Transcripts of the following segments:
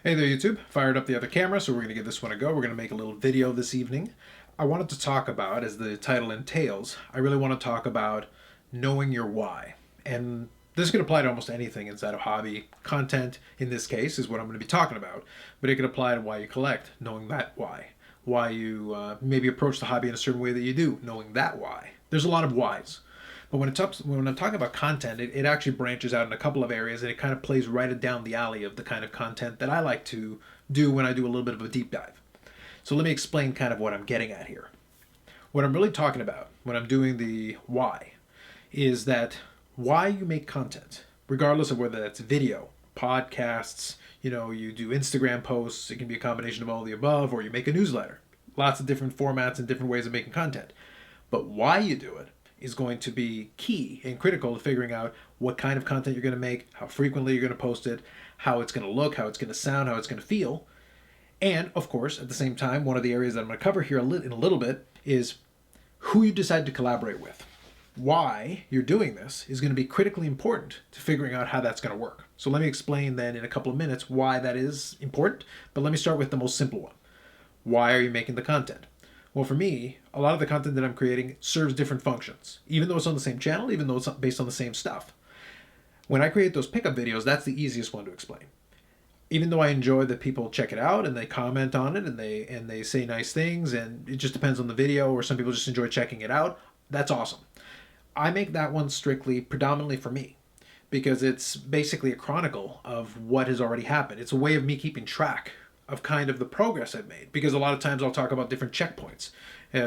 Hey there, YouTube. Fired up the other camera, so we're going to give this one a go. We're going to make a little video this evening. I wanted to talk about, as the title entails, I really want to talk about knowing your why. And this could apply to almost anything inside of hobby. Content, in this case, is what I'm going to be talking about. But it could apply to why you collect, knowing that why. Why you maybe approach the hobby in a certain way that you do, knowing that why. There's a lot of whys. But when I'm talking about content, it actually branches out in a couple of areas, and it kind of plays right down the alley of the kind of content that I like to do when I do a little bit of a deep dive. So let me explain kind of what I'm getting at here. What I'm really talking about when I'm doing the why is that why you make content, regardless of whether that's video, podcasts, you do Instagram posts, it can be a combination of all of the above, or you make a newsletter. Lots of different formats and different ways of making content. But why you do it is going to be key and critical to figuring out what kind of content you're going to make, how frequently you're going to post it, how it's going to look, how it's going to sound, how it's going to feel. And, of course, at the same time, one of the areas that I'm going to cover here in a little bit is who you decide to collaborate with. Why you're doing this is going to be critically important to figuring out how that's going to work. So let me explain then in a couple of minutes why that is important, but let me start with the most simple one. Why are you making the content? Well, for me, a lot of the content that I'm creating serves different functions, even though it's on the same channel, even though it's based on the same stuff. When I create those pickup videos, that's the easiest one to explain. Even though I enjoy that people check it out and they comment on it and they say nice things, and it just depends on the video, or some people just enjoy checking it out, that's awesome. I make that one predominantly for me, because it's basically a chronicle of what has already happened. It's a way of me keeping track of kind of the progress I've made, because a lot of times I'll talk about different checkpoints.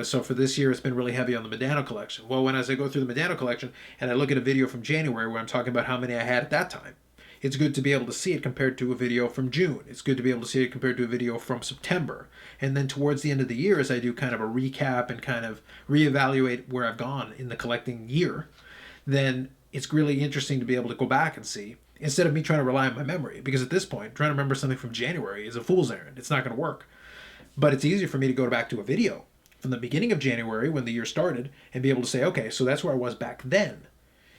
So for this year, it's been really heavy on the Medano collection. Well, as I go through the Medano collection and I look at a video from January where I'm talking about how many I had at that time, it's good to be able to see it compared to a video from June. It's good to be able to see it compared to a video from September. And then towards the end of the year, as I do kind of a recap and kind of reevaluate where I've gone in the collecting year, then it's really interesting to be able to go back and see, instead of me trying to rely on my memory. Because at this point, trying to remember something from January is a fool's errand. It's not going to work. But it's easier for me to go back to a video from the beginning of January when the year started and be able to say, okay, so that's where I was back then.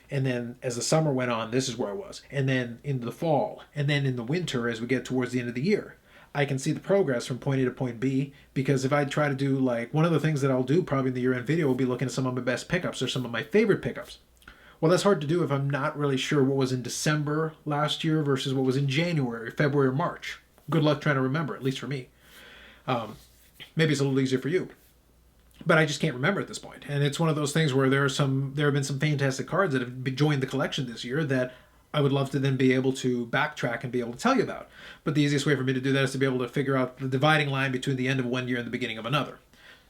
And then as the summer went on, this is where I was. And then into the fall. And then in the winter, as we get towards the end of the year, I can see the progress from point A to point B. Because if I try to do, like, one of the things that I'll do probably in the year-end video will be looking at some of my best pickups or some of my favorite pickups. Well, that's hard to do if I'm not really sure what was in December last year versus what was in January, February, or March. Good luck trying to remember, at least for me. Maybe it's a little easier for you. But I just can't remember at this point. And it's one of those things where there have been some fantastic cards that have joined the collection this year that I would love to then be able to backtrack and be able to tell you about. But the easiest way for me to do that is to be able to figure out the dividing line between the end of one year and the beginning of another.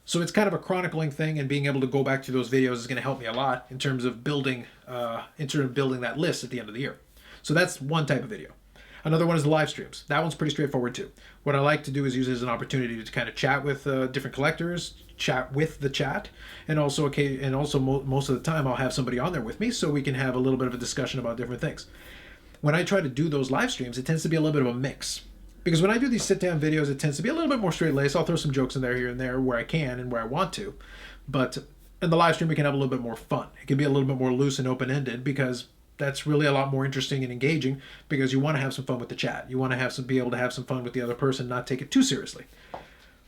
So it's kind of a chronicling thing, and being able to go back to those videos is going to help me a lot in terms of building that list at the end of the year. So that's one type of video. Another one is the live streams. That one's pretty straightforward too. What I like to do is use it as an opportunity to kind of chat with different collectors, chat with the chat, and also most of the time I'll have somebody on there with me so we can have a little bit of a discussion about different things. When I try to do those live streams, it tends to be a little bit of a mix. Because when I do these sit-down videos, it tends to be a little bit more straight-laced. I'll throw some jokes in there here and there where I can and where I want to. But in the live stream, we can have a little bit more fun. It can be a little bit more loose and open-ended, because that's really a lot more interesting and engaging, because you want to have some fun with the chat. You want to be able to have some fun with the other person, not take it too seriously.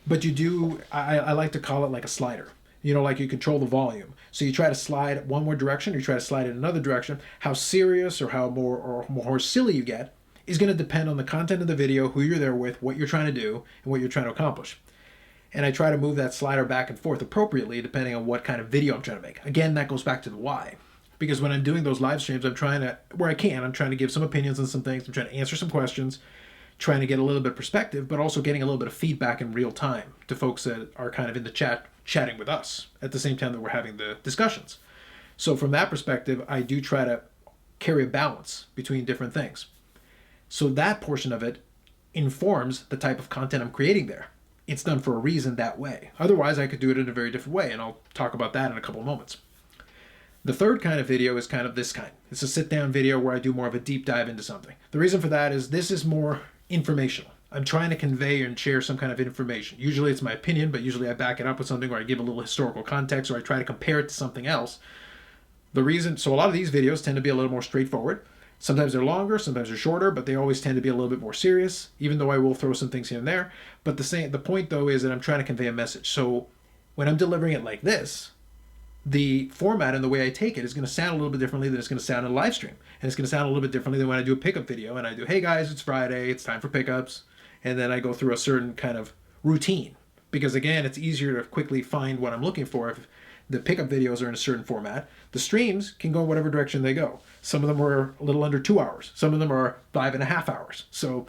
But you do, I like to call it like a slider. Like you control the volume. So you try to slide one more direction, you try to slide in another direction. How serious or how more silly you get is going to depend on the content of the video, who you're there with, what you're trying to do, and what you're trying to accomplish. And I try to move that slider back and forth appropriately depending on what kind of video I'm trying to make. Again, that goes back to the why. Because when I'm doing those live streams, I'm trying to give some opinions on some things. I'm trying to answer some questions, trying to get a little bit of perspective, but also getting a little bit of feedback in real time to folks that are kind of in the chat, chatting with us at the same time that we're having the discussions. So from that perspective, I do try to carry a balance between different things. So that portion of it informs the type of content I'm creating there. It's done for a reason that way. Otherwise, I could do it in a very different way, and I'll talk about that in a couple of moments. The third kind of video is kind of this kind. It's a sit-down video where I do more of a deep dive into something. The reason for that is this is more informational. I'm trying to convey and share some kind of information. Usually it's my opinion, but usually I back it up with something, or I give a little historical context, or I try to compare it to something else. So a lot of these videos tend to be a little more straightforward. Sometimes they're longer, sometimes they're shorter, but they always tend to be a little bit more serious, even though I will throw some things here and there. But the point though is that I'm trying to convey a message. So when I'm delivering it like this, the format and the way I take it is going to sound a little bit differently than it's going to sound in a live stream. And it's going to sound a little bit differently than when I do a pickup video and I do, hey guys, it's Friday, it's time for pickups. And then I go through a certain kind of routine. Because again, it's easier to quickly find what I'm looking for if the pickup videos are in a certain format. The streams can go whatever direction they go. Some of them are a little under 2 hours. Some of them are 5.5 hours. So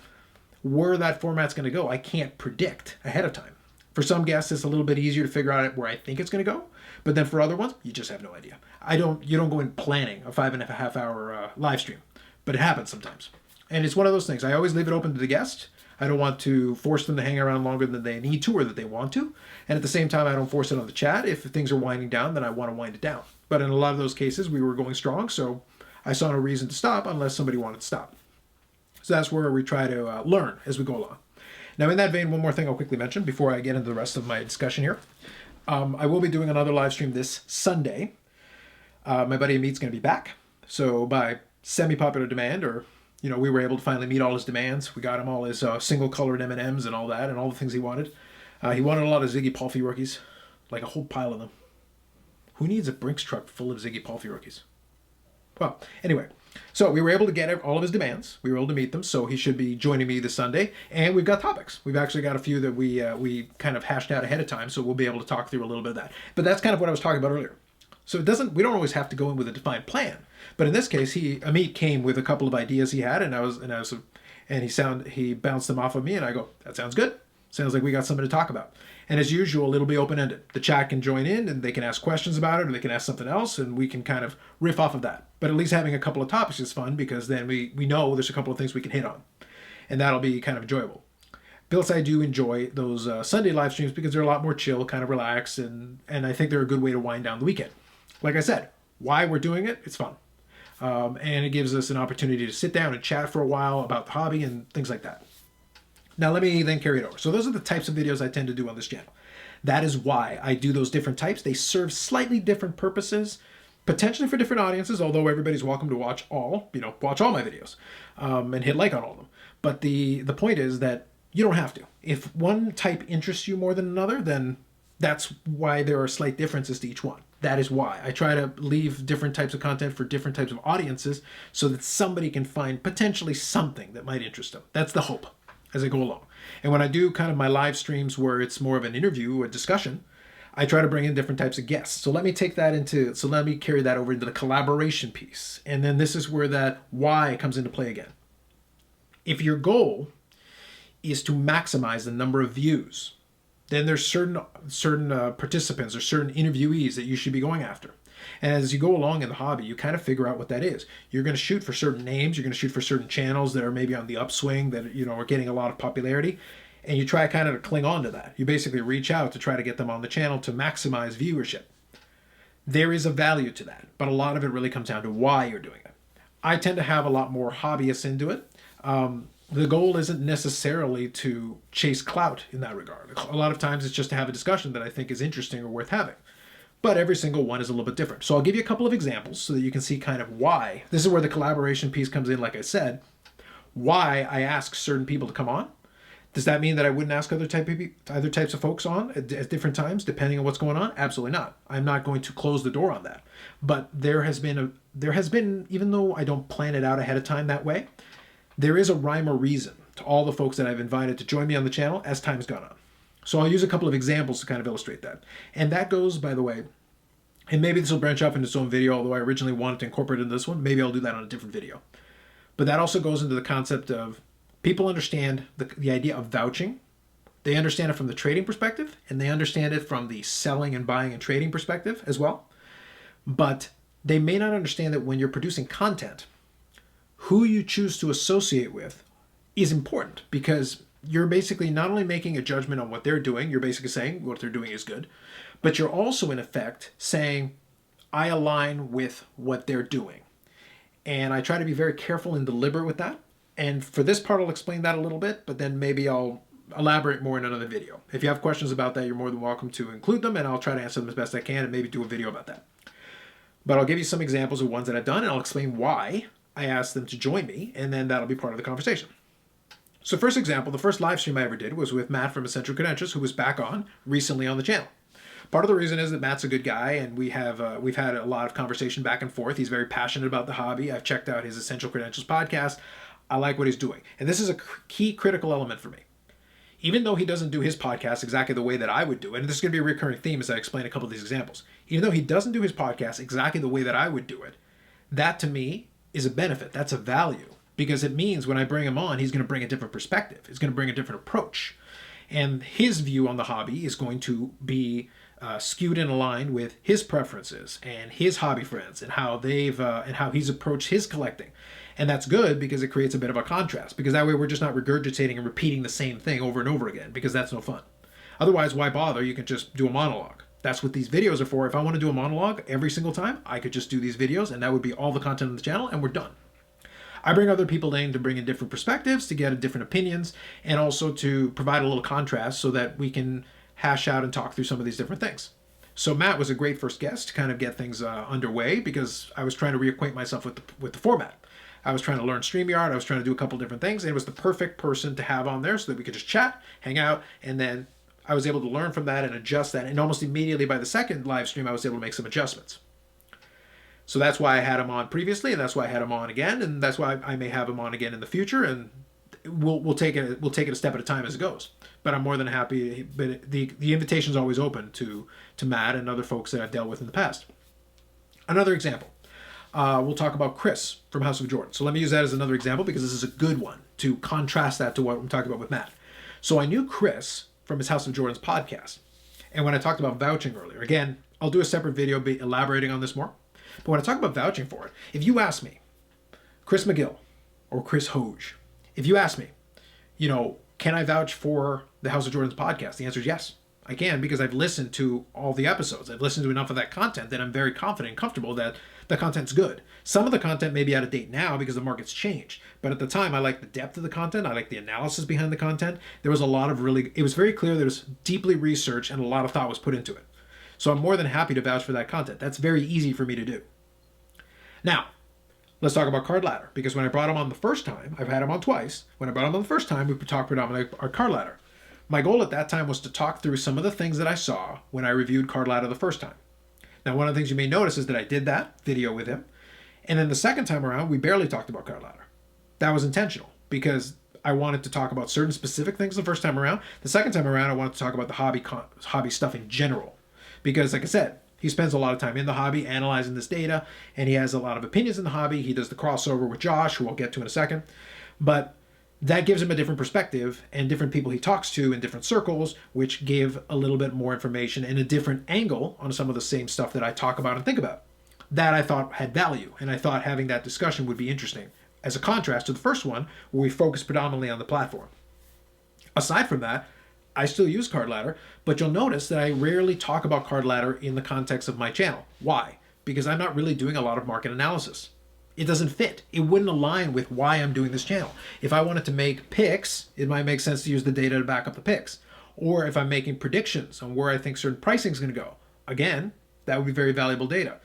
where that format's going to go, I can't predict ahead of time. For some guests, it's a little bit easier to figure out where I think it's going to go. But then for other ones, you just have no idea. You don't go in planning a 5.5 hour live stream, but it happens sometimes. And it's one of those things. I always leave it open to the guest. I don't want to force them to hang around longer than they need to or that they want to. And at the same time, I don't force it on the chat. If things are winding down, then I want to wind it down. But in a lot of those cases, we were going strong, so I saw no reason to stop unless somebody wanted to stop. So that's where we try to learn as we go along. Now, in that vein, one more thing I'll quickly mention before I get into the rest of my discussion here. I will be doing another live stream this Sunday. My buddy Amit's going to be back. So by semi-popular demand, or we were able to finally meet all his demands. We got him all his single-colored M&Ms and all that, and all the things he wanted. He wanted a lot of Ziggy Palfy rookies, like a whole pile of them. Who needs a Brinks truck full of Ziggy Palfy rookies? Well, anyway, so we were able to get all of his demands. We were able to meet them, so he should be joining me this Sunday. And we've got topics. We've actually got a few that we kind of hashed out ahead of time, so we'll be able to talk through a little bit of that. But that's kind of what I was talking about earlier. So we don't always have to go in with a defined plan. But in this case, Amit came with a couple of ideas he had, and he bounced them off of me, and I go, that sounds good. Sounds like we got something to talk about. And as usual, it'll be open-ended. The chat can join in, and they can ask questions about it, or they can ask something else, and we can kind of riff off of that. But at least having a couple of topics is fun, because then we know there's a couple of things we can hit on. And that'll be kind of enjoyable. Plus, I do enjoy those Sunday live streams because they're a lot more chill, kind of relaxed, and I think they're a good way to wind down the weekend. Like I said, why we're doing it, it's fun. And it gives us an opportunity to sit down and chat for a while about the hobby and things like that. Now let me then carry it over. So those are the types of videos I tend to do on this channel. That is why I do those different types. They serve slightly different purposes, potentially for different audiences, although everybody's welcome to watch all my videos and hit like on all of them. But the point is that you don't have to. If one type interests you more than another, then that's why there are slight differences to each one. That is why I try to leave different types of content for different types of audiences so that somebody can find potentially something that might interest them. That's the hope as I go along. And when I do kind of my live streams where it's more of an interview or discussion, I try to bring in different types of guests. So let me carry that over into the collaboration piece. And then this is where that why comes into play again. If your goal is to maximize the number of views, then there's certain participants or certain interviewees that you should be going after. And as you go along in the hobby, you kind of figure out what that is. You're going to shoot for certain names. You're going to shoot for certain channels that are maybe on the upswing that are getting a lot of popularity. And you try kind of to cling on to that. You basically reach out to try to get them on the channel to maximize viewership. There is a value to that, but a lot of it really comes down to why you're doing it. I tend to have a lot more hobbyists into it. The goal isn't necessarily to chase clout in that regard. A lot of times it's just to have a discussion that I think is interesting or worth having. But every single one is a little bit different. So I'll give you a couple of examples so that you can see kind of why. This is where the collaboration piece comes in, like I said. Why I ask certain people to come on. Does that mean that I wouldn't ask other types of folks on at different times, depending on what's going on? Absolutely not. I'm not going to close the door on that. But there has been, even though I don't plan it out ahead of time that way, there is a rhyme or reason to all the folks that I've invited to join me on the channel as time's gone on. So I'll use a couple of examples to kind of illustrate that. And that goes, by the way, and maybe this will branch off into its own video, although I originally wanted to incorporate it in this one. Maybe I'll do that on a different video. But that also goes into the concept of people understand the idea of vouching. They understand it from the trading perspective, and they understand it from the selling and buying and trading perspective as well. But they may not understand that when you're producing content, who you choose to associate with is important, because you're basically not only making a judgment on what they're doing, you're basically saying what they're doing is good, but you're also in effect saying, I align with what they're doing. And I try to be very careful and deliberate with that. And for this part, I'll explain that a little bit, but then maybe I'll elaborate more in another video. If you have questions about that, you're more than welcome to include them, and I'll try to answer them as best I can and maybe do a video about that. But I'll give you some examples of ones that I've done, and I'll explain why I ask them to join me, and then that'll be part of the conversation. So first example, the first live stream I ever did was with Matt from Essential Credentials, who was back on recently on the channel. Part of the reason is that Matt's a good guy, and we've had a lot of conversation back and forth. He's very passionate about the hobby. I've checked out his Essential Credentials podcast. I like what he's doing. And this is a key critical element for me. Even though he doesn't do his podcast exactly the way that I would do it, and this is going to be a recurring theme as I explain a couple of these examples, even though he doesn't do his podcast exactly the way that I would do it, that to me is a benefit. That's a value. Because it means when I bring him on, he's going to bring a different perspective. He's going to bring a different approach. And his view on the hobby is going to be skewed and aligned with his preferences and his hobby friends and how he's approached his collecting. And that's good because it creates a bit of a contrast, because that way we're just not regurgitating and repeating the same thing over and over again, because that's no fun. Otherwise, why bother? You can just do a monologue. That's what these videos are for. If I want to do a monologue every single time, I could just do these videos, and that would be all the content on the channel, and we're done. I bring other people in to bring in different perspectives, to get different opinions, and also to provide a little contrast so that we can hash out and talk through some of these different things. So Matt was a great first guest to kind of get things underway, because I was trying to reacquaint myself with the format. I was trying to learn StreamYard. I was trying to do a couple different things, and it was the perfect person to have on there so that we could just chat, hang out, and then I was able to learn from that and adjust that. And almost immediately by the second live stream, I was able to make some adjustments. So that's why I had him on previously, and that's why I had him on again, and that's why I may have him on again in the future, and we'll take it a step at a time as it goes. But I'm more than happy. But the invitation is always open to Matt and other folks that I've dealt with in the past. Another example. We'll talk about Chris from House of Jordan. So let me use that as another example, because this is a good one to contrast that to what I'm talking about with Matt. So I knew Chris from his House of Jordan's podcast. And when I talked about vouching earlier, again, I'll do a separate video elaborating on this more. But when I talk about vouching for it, if you ask me, Chris McGill or Chris Hoge, if you ask me, can I vouch for the House of Jordan's podcast? The answer is yes, I can, because I've listened to all the episodes. I've listened to enough of that content that I'm very confident and comfortable that the content's good. Some of the content may be out of date now because the market's changed. But at the time, I liked the depth of the content. I liked the analysis behind the content. There was a lot of it was very clear that it was deeply researched and a lot of thought was put into it. So I'm more than happy to vouch for that content. That's very easy for me to do. Now, let's talk about Card Ladder, because when I brought him on the first time, I've had him on twice. When I brought him on the first time, we talked predominantly about Card Ladder. My goal at that time was to talk through some of the things that I saw when I reviewed Card Ladder the first time. Now, one of the things you may notice is that I did that video with him, and then the second time around, we barely talked about Card Ladder. That was intentional, because I wanted to talk about certain specific things the first time around. The second time around, I wanted to talk about the hobby stuff in general, because, like I said, he spends a lot of time in the hobby analyzing this data, and he has a lot of opinions in the hobby. He does the crossover with Josh, who I'll get to in a second. But that gives him a different perspective and different people he talks to in different circles, which gave a little bit more information and a different angle on some of the same stuff that I talk about and think about. That I thought had value, and I thought having that discussion would be interesting, as a contrast to the first one, where we focus predominantly on the platform. Aside from that, I still use Card Ladder, but you'll notice that I rarely talk about Card Ladder in the context of my channel. Why? Because I'm not really doing a lot of market analysis. It doesn't fit. It wouldn't align with why I'm doing this channel. If I wanted to make picks, it might make sense to use the data to back up the picks. Or if I'm making predictions on where I think certain pricing is going to go, again, that would be very valuable data.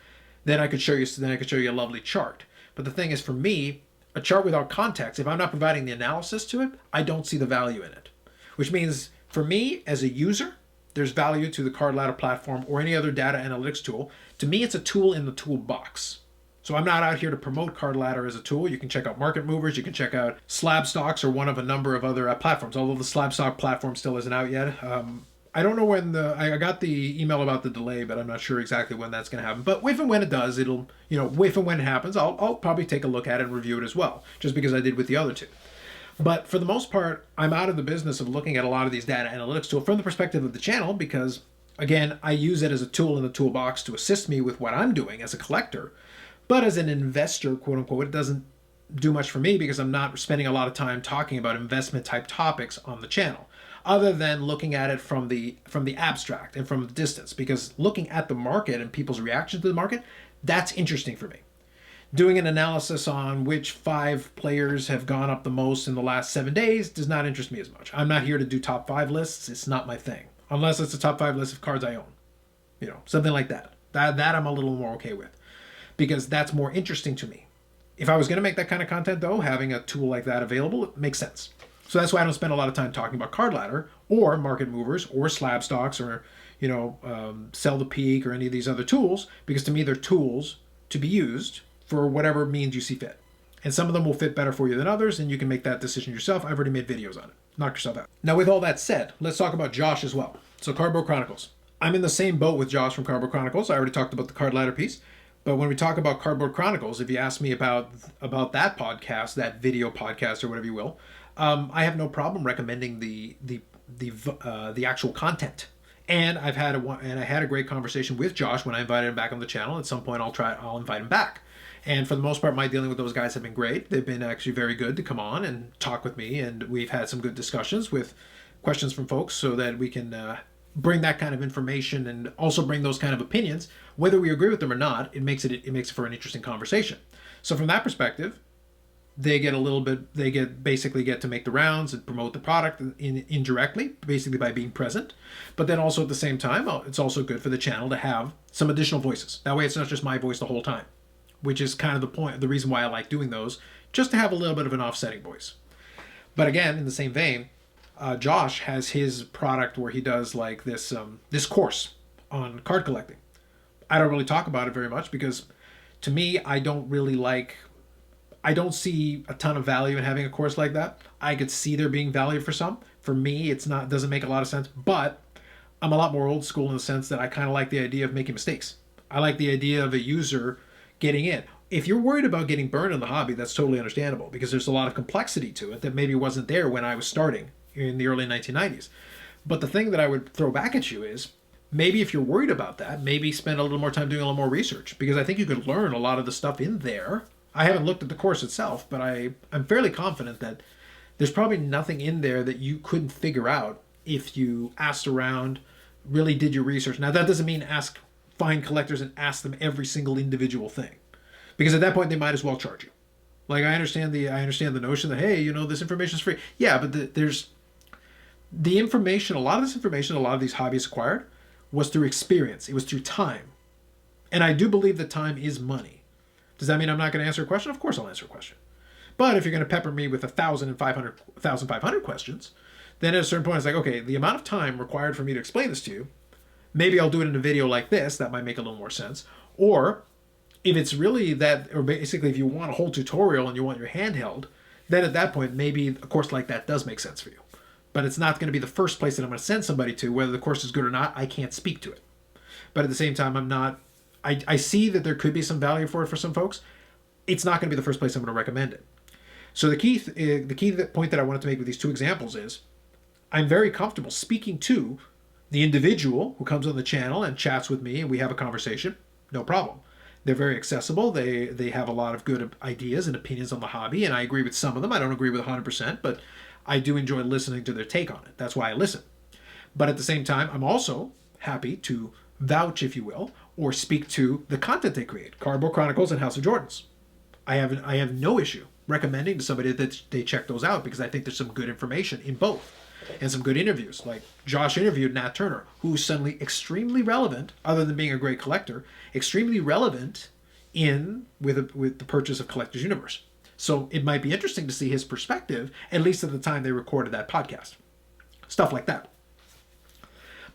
Then I could show you a lovely chart. But the thing is, for me, a chart without context, if I'm not providing the analysis to it, I don't see the value in it. Which means, for me, as a user, there's value to the Card Ladder platform or any other data analytics tool. To me, it's a tool in the toolbox. So I'm not out here to promote Card Ladder as a tool. You can check out Market Movers. You can check out Slab Stocks or one of a number of other platforms, although the Slab Stock platform still isn't out yet. I don't know when I got the email about the delay, but I'm not sure exactly when that's going to happen. But if and when it does, if and when it happens, I'll probably take a look at it and review it as well, just because I did with the other two. But for the most part, I'm out of the business of looking at a lot of these data analytics tools from the perspective of the channel, because, again, I use it as a tool in the toolbox to assist me with what I'm doing as a collector. But as an investor, quote unquote, it doesn't do much for me, because I'm not spending a lot of time talking about investment type topics on the channel, other than looking at it from the abstract and from the distance, because looking at the market and people's reaction to the market, that's interesting for me. Doing an analysis on which 5 players have gone up the most in the last 7 days does not interest me as much. I'm not here to do top 5 lists. It's not my thing, unless it's a top 5 list of cards I own, something like that. That I'm a little more okay with, because that's more interesting to me. If I was going to make that kind of content, though, having a tool like that available, it makes sense. So that's why I don't spend a lot of time talking about card ladder or market movers or slab stocks or, sell the peak or any of these other tools, because to me they're tools to be used for whatever means you see fit. And some of them will fit better for you than others, and you can make that decision yourself. I've already made videos on it. Knock yourself out. Now, with all that said, let's talk about Josh as well. So Cardboard Chronicles. I'm in the same boat with Josh from Cardboard Chronicles. I already talked about the card ladder piece. But when we talk about Cardboard Chronicles, if you ask me about that podcast, that video podcast or whatever you will, I have no problem recommending the actual content. And I had a great conversation with Josh when I invited him back on the channel. At some point, I'll invite him back. And for the most part, my dealing with those guys have been great. They've been actually very good to come on and talk with me, and we've had some good discussions with questions from folks so that we can bring that kind of information and also bring those kind of opinions. Whether we agree with them or not, it makes it for an interesting conversation. So from that perspective, they basically get to make the rounds and promote the product indirectly, basically by being present. But then also at the same time, it's also good for the channel to have some additional voices. That way it's not just my voice the whole time, which is kind of the reason why I like doing those, just to have a little bit of an offsetting voice. But again, in the same vein, Josh has his product where he does like this course on card collecting. I don't really talk about it very much because to me, I don't see a ton of value in having a course like that. I could see there being value for some. For me, doesn't make a lot of sense, but I'm a lot more old school in the sense that I kind of like the idea of making mistakes. I like the idea of a user getting in. If you're worried about getting burned in the hobby, that's totally understandable because there's a lot of complexity to it that maybe wasn't there when I was starting in the early 1990s. But the thing that I would throw back at you is maybe if you're worried about that, maybe spend a little more time doing a little more research, because I think you could learn a lot of the stuff in there. I haven't looked at the course itself, but I'm fairly confident that there's probably nothing in there that you couldn't figure out if you asked around, really did your research. Now, that doesn't mean find collectors and ask them every single individual thing, because at that point they might as well charge you. Like, I understand the notion that, hey, this information is free. Yeah, but there's the information. A lot of this information, a lot of these hobbies acquired, was through experience. It was through time, and I do believe that time is money. Does that mean I'm not going to answer a question? Of course I'll answer a question. But if you're going to pepper me with 1,500 questions, then at a certain point it's like, okay, the amount of time required for me to explain this to you, maybe I'll do it in a video like this. That might make a little more sense. Or if it's really that, or basically if you want a whole tutorial and you want your handheld, then at that point, maybe a course like that does make sense for you. But it's not going to be the first place that I'm going to send somebody to. Whether the course is good or not, I can't speak to it. But at the same time, I see that there could be some value for it for some folks. It's not going to be the first place I'm going to recommend it. So the key point that I wanted to make with these two examples is I'm very comfortable speaking to the individual who comes on the channel and chats with me and we have a conversation. No problem. They're very accessible. They have a lot of good ideas and opinions on the hobby, and I agree with some of them. I don't agree with 100%, but I do enjoy listening to their take on it. That's why I listen. But at the same time, I'm also happy to vouch, if you will, or speak to the content they create. Cardboard Chronicles and House of Jordans. I have no issue recommending to somebody that they check those out, because I think there's some good information in both and some good interviews. Like Josh interviewed Nat Turner, who's suddenly extremely relevant, other than being a great collector, extremely relevant with the purchase of Collector's Universe. So it might be interesting to see his perspective, at least at the time they recorded that podcast. Stuff like that.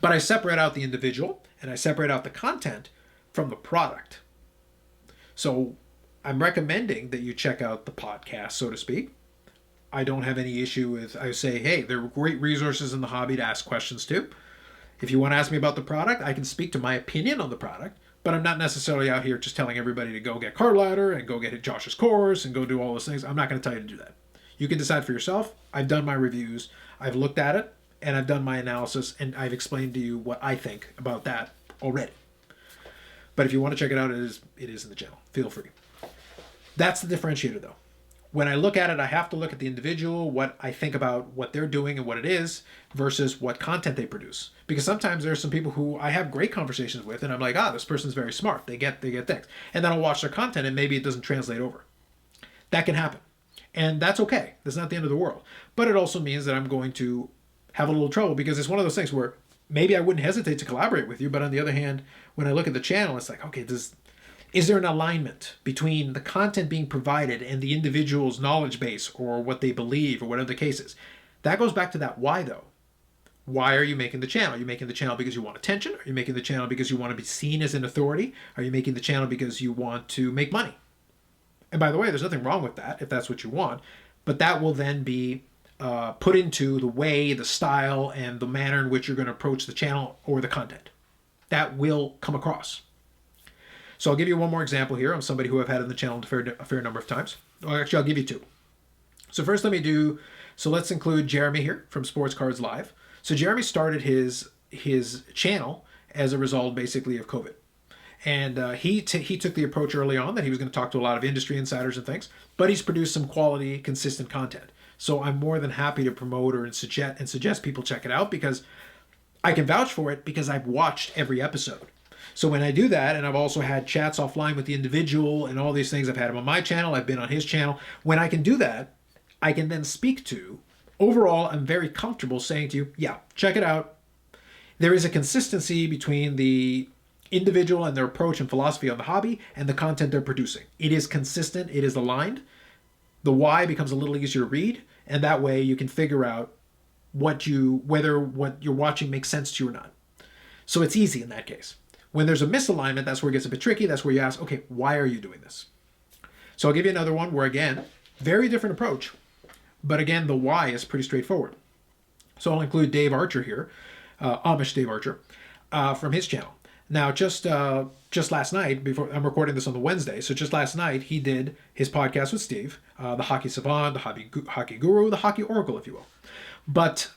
But I separate out the individual and I separate out the content from the product. So I'm recommending that you check out the podcast, so to speak. I don't have any issue with, I say, hey, there are great resources in the hobby to ask questions to. If you want to ask me about the product, I can speak to my opinion on the product, but I'm not necessarily out here just telling everybody to go get Card Ladder and go get Josh's course and go do all those things. I'm not going to tell you to do that. You can decide for yourself. I've done my reviews. I've looked at it, and I've done my analysis, and I've explained to you what I think about that already. But if you want to check it out, it is in the channel. Feel free. That's the differentiator, though. When I look at it, I have to look at the individual, what I think about what they're doing and what it is, versus what content they produce. Because sometimes there's some people who I have great conversations with, and I'm like, this person's very smart. They get things. And then I'll watch their content, and maybe it doesn't translate over. That can happen. And that's okay. That's not the end of the world. But it also means that I'm going to have a little trouble, because it's one of those things where maybe I wouldn't hesitate to collaborate with you, but on the other hand, when I look at the channel, it's like, okay, Is there an alignment between the content being provided and the individual's knowledge base or what they believe or whatever the case is? That goes back to that why, though. Why are you making the channel? Are you making the channel because you want attention? Are you making the channel because you want to be seen as an authority? Are you making the channel because you want to make money? And by the way, there's nothing wrong with that if that's what you want, but that will then be put into the way, the style, and the manner in which you're going to approach the channel or the content. That will come across. So I'll give you one more example here of somebody who I've had on the channel a fair number of times. Well, actually, I'll give you two. So first, let's include Jeremy here from Sports Cards Live. So Jeremy started his channel as a result, basically, of COVID. And he took the approach early on that he was going to talk to a lot of industry insiders and things, but he's produced some quality, consistent content. So I'm more than happy to promote and suggest people check it out, because I can vouch for it because I've watched every episode. So when I do that, and I've also had chats offline with the individual and all these things, I've had him on my channel, I've been on his channel. When I can do that, I can then speak to, overall, I'm very comfortable saying to you, yeah, check it out. There is a consistency between the individual and their approach and philosophy on the hobby and the content they're producing. It is consistent, it is aligned. The why becomes a little easier to read, and that way you can figure out whether what you're watching makes sense to you or not. So it's easy in that case. When there's a misalignment, that's where it gets a bit tricky. That's where you ask, okay, why are you doing this? So I'll give you another one where, again, very different approach, but again, the why is pretty straightforward. So I'll include Dave Archer here, AmishDaveArcher, from his channel. Now, just last night, before I'm recording this on the Wednesday, so just last night, he did his podcast with Steve, the hockey savant, the hockey guru, the hockey oracle, if you will. But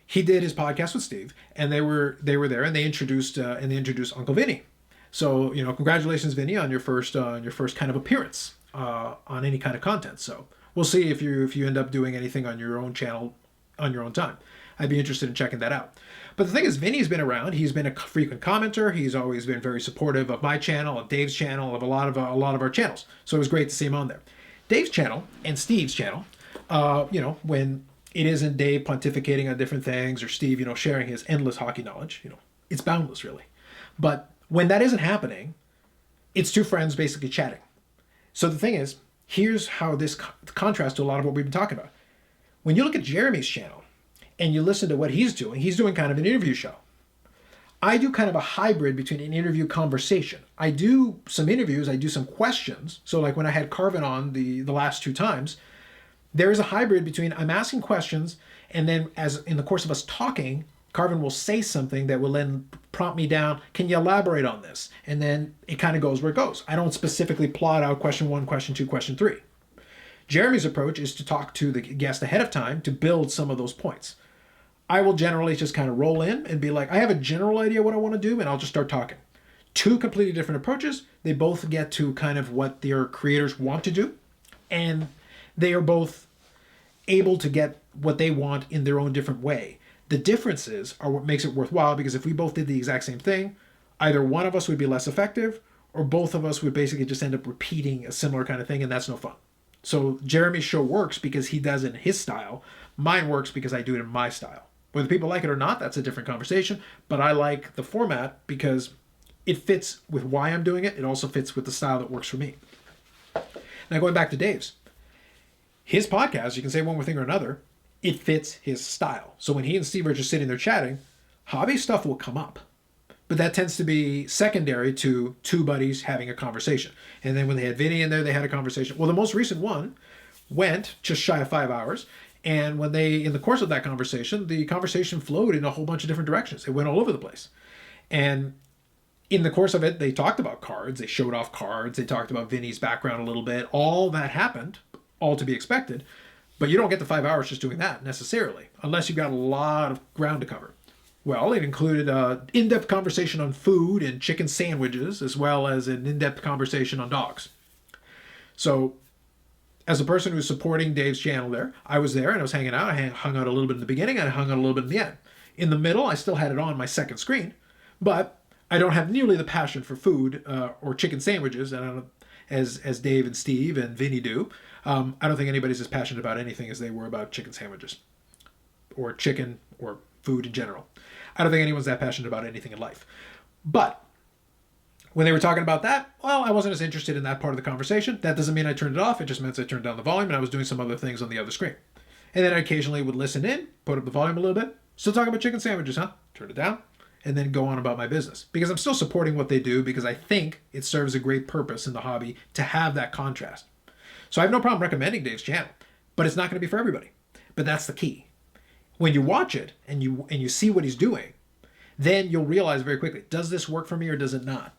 he did his podcast with Steve, and they were there, and they introduced Uncle Vinny. So congratulations, Vinny, on your first kind of appearance on any kind of content. So we'll see if you end up doing anything on your own channel on your own time. I'd be interested in checking that out. But the thing is, Vinny's been around. He's been a frequent commenter. He's always been very supportive of my channel, of Dave's channel, of a lot of our channels. So it was great to see him on there. Dave's channel and Steve's channel, when it isn't Dave pontificating on different things or Steve, sharing his endless hockey knowledge, it's boundless, really. But when that isn't happening, it's two friends basically chatting. So the thing is, here's how this contrasts to a lot of what we've been talking about. When you look at Jeremy's channel and you listen to what he's doing kind of an interview show. I do kind of a hybrid between an interview conversation. I do some interviews, I do some questions. So like when I had Carvin on the last two times, there is a hybrid between I'm asking questions, and then as in the course of us talking, Carvin will say something that will then prompt me down. Can you elaborate on this? And then it kind of goes where it goes. I don't specifically plot out question 1, question 2, question 3. Jeremy's approach is to talk to the guest ahead of time to build some of those points. I will generally just kind of roll in and be like, I have a general idea what I want to do, and I'll just start talking. Two completely different approaches. They both get to kind of what their creators want to do, and they are both able to get what they want in their own different way. The differences are what makes it worthwhile, because if we both did the exact same thing, either one of us would be less effective, or both of us would basically just end up repeating a similar kind of thing, and that's no fun. So Jeremy's show works because he does it in his style. Mine works because I do it in my style. Whether people like it or not, that's a different conversation, but I like the format because it fits with why I'm doing it. It also fits with the style that works for me. Now going back to Dave's. His podcast, you can say one more thing or another, it fits his style. So when he and Steve are just sitting there chatting, hobby stuff will come up. But that tends to be secondary to two buddies having a conversation. And then when they had Vinny in there, they had a conversation. Well, the most recent one went just shy of 5 hours. And when in the course of that conversation, the conversation flowed in a whole bunch of different directions. It went all over the place. And in the course of it, they talked about cards. They showed off cards. They talked about Vinny's background a little bit. All that happened, all to be expected. But you don't get the 5 hours just doing that necessarily, unless you've got a lot of ground to cover. Well, it included an in-depth conversation on food and chicken sandwiches, as well as an in-depth conversation on dogs. So as a person who's supporting Dave's channel there, I was there and I was hanging out. I hung out a little bit in the beginning and I hung out a little bit in the end. In the middle, I still had it on my second screen, but I don't have nearly the passion for food or chicken sandwiches as Dave and Steve and Vinny do. I don't think anybody's as passionate about anything as they were about chicken sandwiches or chicken or food in general. I don't think anyone's that passionate about anything in life. But When they were talking about that, well, I wasn't as interested in that part of the conversation. That doesn't mean I turned it off. It just meant I turned down the volume and I was doing some other things on the other screen. And then I occasionally would listen in, put up the volume a little bit. Still talking about chicken sandwiches, huh? Turn it down. And then go on about my business. Because I'm still supporting what they do because I think it serves a great purpose in the hobby to have that contrast. So I have no problem recommending Dave's channel, but it's not going to be for everybody. But that's the key. When you watch it and you see what he's doing, then you'll realize very quickly, does this work for me or does it not?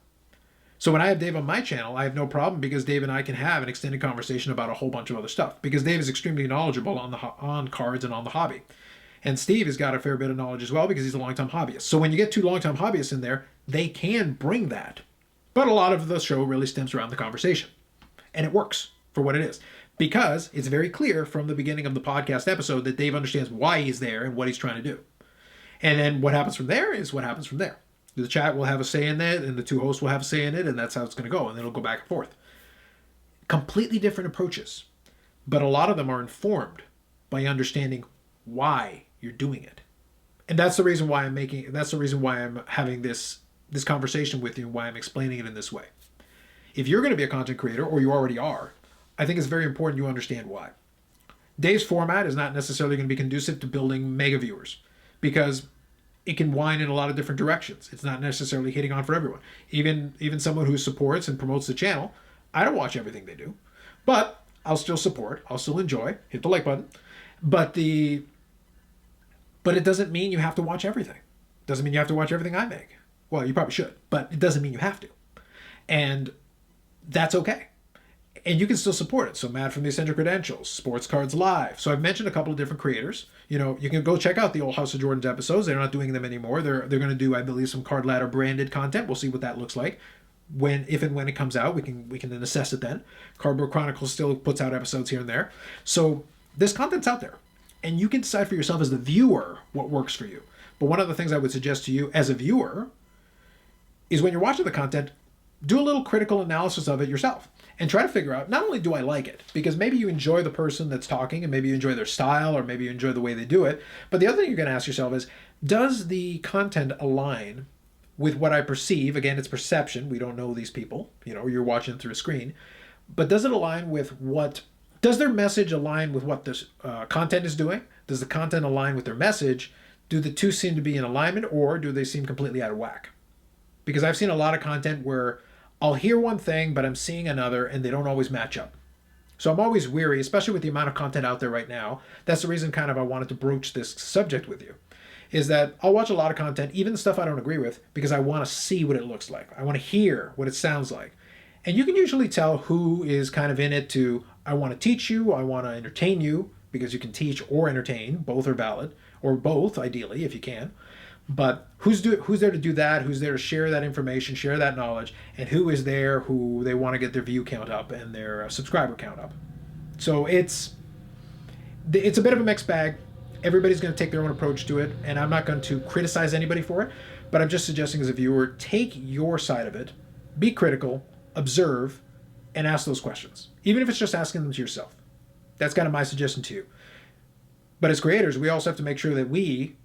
So when I have Dave on my channel, I have no problem because Dave and I can have an extended conversation about a whole bunch of other stuff because Dave is extremely knowledgeable on cards and on the hobby. And Steve has got a fair bit of knowledge as well because he's a long-time hobbyist. So when you get two long-time hobbyists in there, they can bring that. But a lot of the show really stems around the conversation. And it works for what it is. Because it's very clear from the beginning of the podcast episode that Dave understands why he's there and what he's trying to do. And then what happens from there is what happens from there. The chat will have a say in that, and the two hosts will have a say in it, and that's how it's going to go. And then it'll go back and forth. Completely different approaches. But a lot of them are informed by understanding why you're doing it. And that's the reason why I'm having this conversation with you and why I'm explaining it in this way. If you're going to be a content creator, or you already are, I think it's very important you understand why. Dave's format is not necessarily going to be conducive to building mega viewers because it can wind in a lot of different directions. It's not necessarily hitting on for everyone. Even someone who supports and promotes the channel, I don't watch everything they do, but I'll still support. I'll still enjoy. Hit the like button. But it doesn't mean you have to watch everything. It doesn't mean you have to watch everything I make. Well, you probably should, but it doesn't mean you have to. And that's okay. And you can still support it. So Matt from the Eccentric Credentials, Sports Cards Live. So I've mentioned a couple of different creators. You know, you can go check out the old House of Jordan's episodes. They're not doing them anymore. They're going to do, I believe, some Card Ladder branded content. We'll see what that looks like. If and when it comes out, we can then assess it then. Cardboard Chronicles still puts out episodes here and there. So this content's out there. And you can decide for yourself as the viewer what works for you. But one of the things I would suggest to you as a viewer is when you're watching the content, do a little critical analysis of it yourself and try to figure out, not only do I like it, because maybe you enjoy the person that's talking and maybe you enjoy their style or maybe you enjoy the way they do it, but the other thing you're going to ask yourself is, does the content align with what I perceive? Again, it's perception. We don't know these people. You know, you're watching through a screen. But does it align with does their message align with what this content is doing? Does the content align with their message? Do the two seem to be in alignment, or do they seem completely out of whack? Because I've seen a lot of content where I'll hear one thing, but I'm seeing another, and they don't always match up. So I'm always weary, especially with the amount of content out there right now. That's the reason kind of I wanted to broach this subject with you, is that I'll watch a lot of content, even the stuff I don't agree with, because I want to see what it looks like. I want to hear what it sounds like. And you can usually tell who is kind of in it to, I want to teach you, I want to entertain you, because you can teach or entertain. Both are valid, or both, ideally, if you can. But who's there to do that? Who's there to share that information, share that knowledge, and who is there who they want to get their view count up and their subscriber count up? So it's a bit of a mixed bag. Everybody's going to take their own approach to it, and I'm not going to criticize anybody for it, but I'm just suggesting as a viewer, take your side of it, be critical, observe, and ask those questions, even if it's just asking them to yourself. That's kind of my suggestion to you. But as creators, we also have to make sure that we,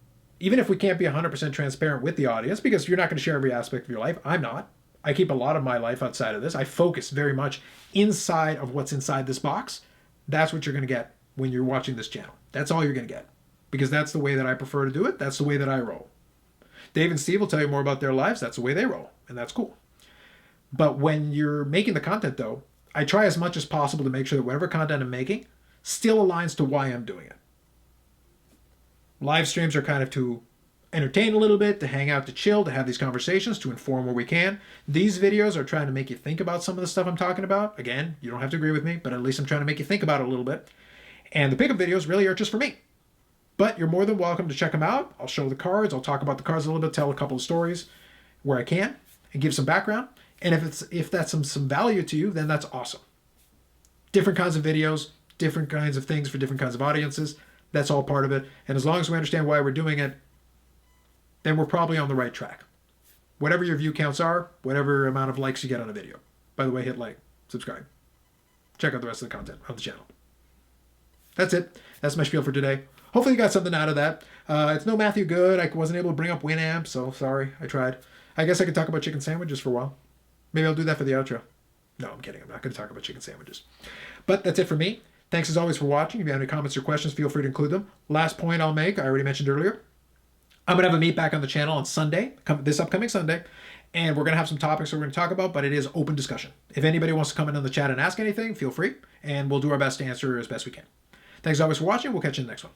even if we can't be 100% transparent with the audience, because you're not going to share every aspect of your life, I'm not. I keep a lot of my life outside of this. I focus very much inside of what's inside this box. That's what you're going to get when you're watching this channel. That's all you're going to get, because that's the way that I prefer to do it. That's the way that I roll. Dave and Steve will tell you more about their lives. That's the way they roll, and that's cool. But when you're making the content, though, I try as much as possible to make sure that whatever content I'm making still aligns to why I'm doing it. Live streams are kind of to entertain a little bit, to hang out, to chill, to have these conversations, to inform where we can. These videos are trying to make you think about some of the stuff I'm talking about. Again, you don't have to agree with me, but at least I'm trying to make you think about it a little bit. And the pickup videos really are just for me. But you're more than welcome to check them out. I'll show the cards. I'll talk about the cards a little bit, tell a couple of stories where I can, and give some background. And if that's some value to you, then that's awesome. Different kinds of videos, different kinds of things for different kinds of audiences. That's all part of it. And as long as we understand why we're doing it, then we're probably on the right track. Whatever your view counts are, whatever amount of likes you get on a video. By the way, hit like, subscribe. Check out the rest of the content on the channel. That's it. That's my spiel for today. Hopefully you got something out of that. It's no Matthew Good. I wasn't able to bring up Winamp, so sorry. I tried. I guess I could talk about chicken sandwiches for a while. Maybe I'll do that for the outro. No, I'm kidding. I'm not going to talk about chicken sandwiches. But that's it for me. Thanks as always for watching. If you have any comments or questions, feel free to include them. Last point I'll make, I already mentioned earlier. I'm going to have a meet back on the channel on Sunday, this upcoming Sunday, and we're going to have some topics we're going to talk about, but it is open discussion. If anybody wants to come in on the chat and ask anything, feel free, and we'll do our best to answer as best we can. Thanks as always for watching. We'll catch you in the next one.